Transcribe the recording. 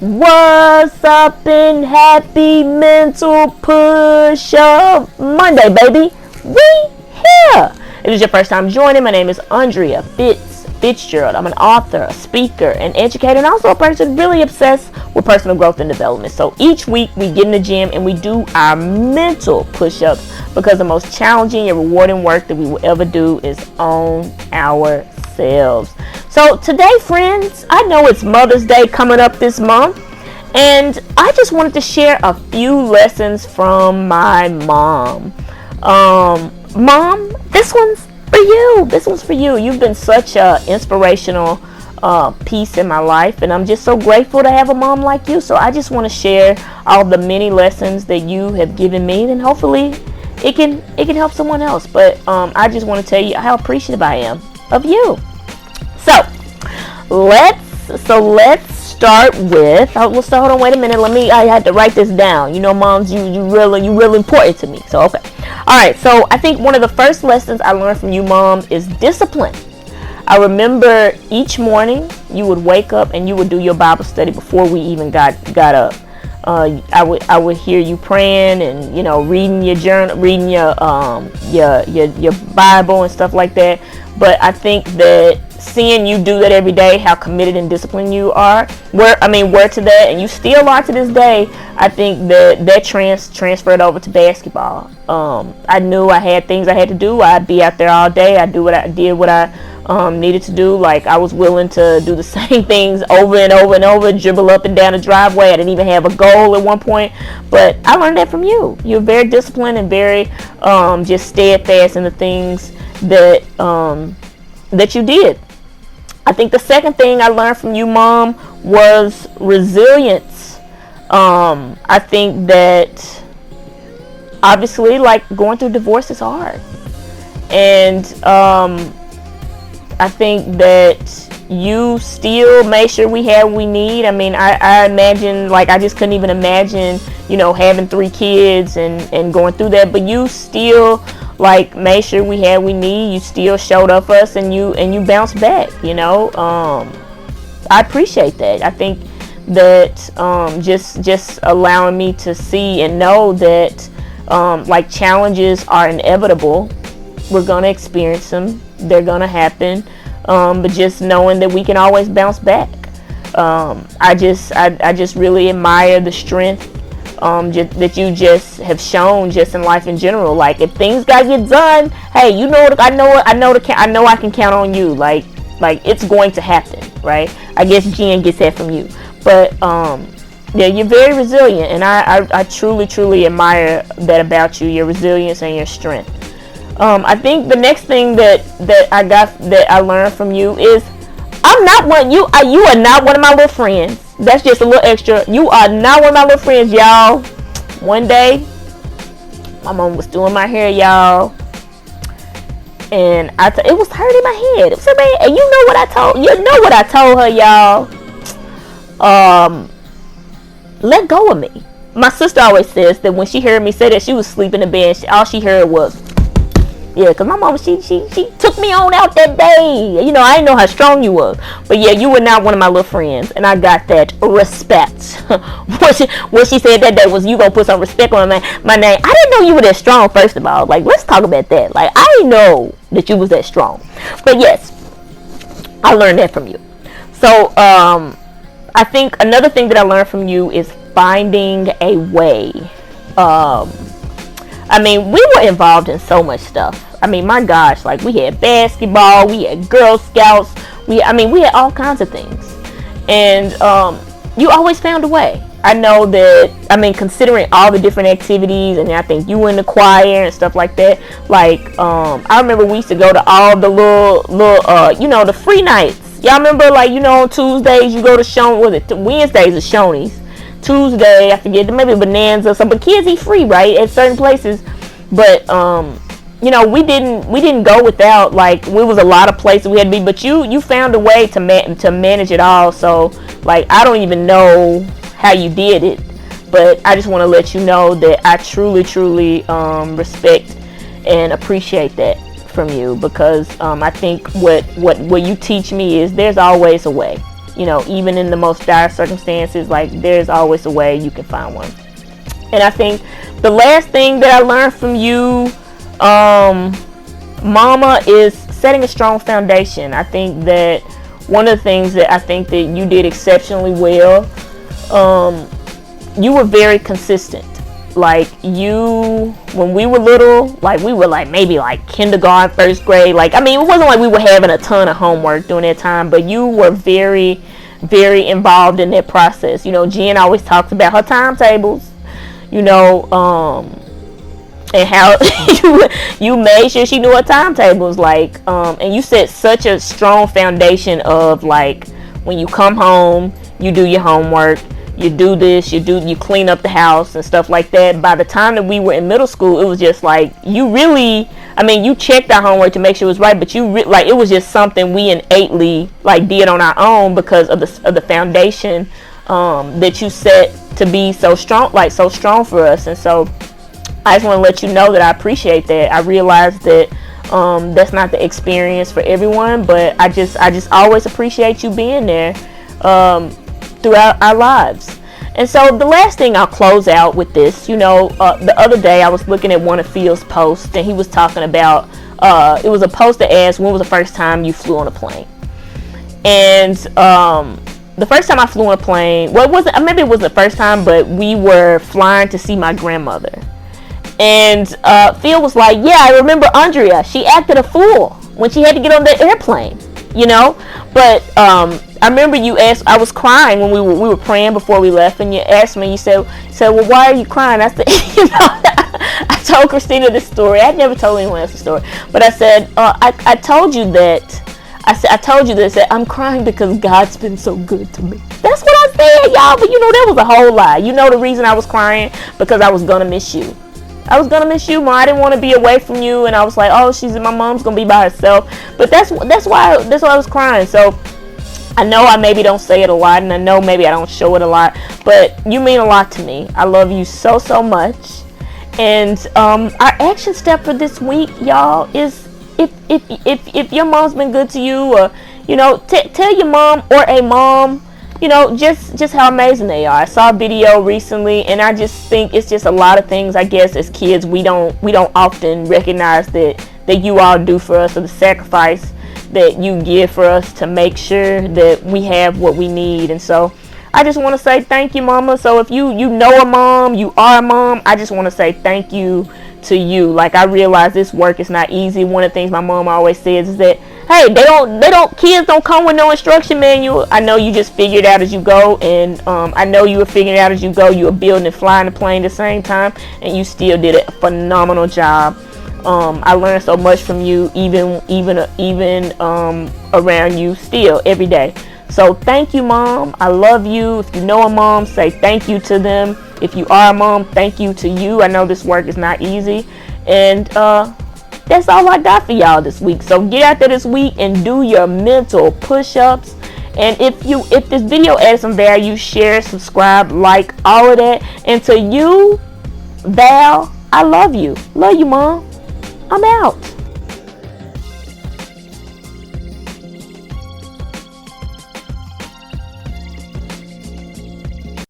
What's up in Happy Mental Push-Up Monday, baby? We here. If it's your first time joining, my name is ANDREA FITZGERALD. I'm an author, a speaker, an educator, and also a person really obsessed with personal growth and development. So each week we get in the gym and we do our mental push-ups because the most challenging and rewarding work that we will ever do is on ourselves. So today, friends, I know it's Mother's Day coming up this month, and I just wanted to share a few lessons from my mom. Mom, this one's for you. This one's for you. You've been such an inspirational piece in my life, and I'm just so grateful to have a mom like you. So I just want to share all the many lessons that you have given me, and hopefully it can help someone else. But I just want to tell you how appreciative I am of you. So let's start with. Hold on, wait a minute. I had to write this down. You know, moms, you really important to me. So okay, all right. So I think one of the first lessons I learned from you, Mom, is discipline. I remember each morning you would wake up and you would do your Bible study before we even got up. I would hear you praying and reading your journal, reading your Bible and stuff like that. But I think that seeing you do that every day, how committed and disciplined you are, were to that, and you still are to this day. I think that transferred over to basketball. I knew I had things I had to do. I'd be out there all day. I did what I needed to do. Like, I was willing to do the same things over and over and over, dribble up and down the driveway. I didn't even have a goal at one point, but I learned that from you. You're very disciplined and very just steadfast in the things that you did. I think the second thing I learned from you, Mom, was resilience. I think that obviously, like, going through divorce is hard, and I think that you still made sure we had what we need. I mean, I imagine, like, I just couldn't even imagine, having 3 kids and going through that, but you still, like, made sure we had what we need. You still showed up for us, and you bounced back. I appreciate that. I think that just allowing me to see and know that like, challenges are inevitable. We're gonna experience them. They're gonna happen. But just knowing that we can always bounce back. I just really admire the strength that you just have shown just in life in general. Like, if things gotta get done, hey, I know I can count on you. Like it's going to happen, right? I guess Jen gets that from you, but yeah, you're very resilient, and I truly admire that about you, your resilience and your strength. I think the next thing that I learned from you is you are not one of my little friends. That's just a little extra. You are not one of my little friends, y'all. One day, my mom was doing my hair, y'all, and it was hurting my head. It was hurting my head. And you know what I told her, y'all. Let go of me. My sister always says that when she heard me say that, she was sleeping in bed. All she heard was, yeah, because my mom, she took me on out that day. I didn't know how strong you was. But yeah, you were not one of my little friends, and I got that respect. What she said that day was, you gonna put some respect on my name. I didn't know you were that strong, first of all. Like, let's talk about that. Like, I didn't know that you was that strong. But yes, I learned that from you. So, I think another thing that I learned from you is finding a way. We were involved in so much stuff. My gosh, like, we had basketball, we had Girl Scouts, we had all kinds of things. And you always found a way. I know that, considering all the different activities, and I think you were in the choir and stuff like that. Like, I remember we used to go to all the little the free nights. Y'all remember, like, on Tuesdays you go to Wednesdays is Shoney's. Tuesday, I forget, maybe Bonanza or something. But kids eat free, right, at certain places. But we didn't go without, like, we was a lot of places we had to be. But you found a way to manage it all. So, like, I don't even know how you did it, but I just want to let you know that I truly respect and appreciate that from you, because I think what you teach me is there's always a way. You know, even in the most dire circumstances, like, there's always a way you can find one. And I think the last thing that I learned from you, Mama, is setting a strong foundation. I think that one of the things that I think that you did exceptionally well, you were very consistent. Like, you, when we were little, like, we were like maybe like kindergarten, first grade. Like, I mean, it wasn't like we were having a ton of homework during that time, but you were very, very involved in that process. You know, Jen always talks about her timetables, you know, and how you made sure she knew her timetables, like, and you set such a strong foundation of, like, when you come home, you do your homework, you do this, you clean up the house and stuff like that. By the time that we were in middle school, it was just like, you really, I mean, you checked our homework to make sure it was right, but like, it was just something we innately, like, did on our own because of the foundation that you set to be so strong, like, so strong for us. And so I just want to let you know that I appreciate that. I realize that that's not the experience for everyone, but I just always appreciate you being there throughout our lives. And so the last thing, I'll close out with this. You know, the other day I was looking at one of Phil's posts, and he was talking about, it was a post that asked, when was the first time you flew on a plane? And the first time I flew on a plane, well, it wasn't, maybe it wasn't the first time, but we were flying to see my grandmother. And Phil was like, yeah, I remember ANDREA. She acted a fool when she had to get on that airplane, you know. But I remember you asked, I was crying when we were praying before we left, and you asked me, you said, well, why are you crying? I said, you know, I told Christina this story. I'd never told anyone else the story, but I said, I told you that. I told you this, that I'm crying because God's been so good to me. That's what I said, y'all. But you know, that was a whole lie. You know the reason I was crying? Because I was gonna miss you. I was gonna miss you, Mom. I didn't want to be away from you, and I was like, oh, my mom's gonna be by herself. But that's why I was crying. So I know I maybe don't say it a lot, and I know maybe I don't show it a lot, but you mean a lot to me. I love you so, so much. And our action step for this week, y'all, is if your mom's been good to you, or, you know, tell your mom or a mom, you know, just how amazing they are. I saw a video recently, and I just think it's just a lot of things, I guess, as kids we don't often recognize that you all do for us, or the sacrifice that you give for us to make sure that we have what we need. And so I just want to say thank you, Mama. So if you know a mom, you are a mom, I just want to say thank you to you. Like, I realize this work is not easy. One of the things my mom always says is that, hey, kids don't come with no instruction manual. I know you just figure it out as you go, and I know you were figuring it out as you go. You were building and flying the plane at the same time, and you still did a phenomenal job. I learned so much from you, even around you still every day. So thank you, Mom. I love you. If you know a mom, say thank you to them. If you are a mom, thank you to you. I know this work is not easy. And that's all I got for y'all this week. So get out there this week and do your mental push-ups. And if this video added some value, share, subscribe, like, all of that. And to you, Val, I love you. Love you, Mom. I'm out.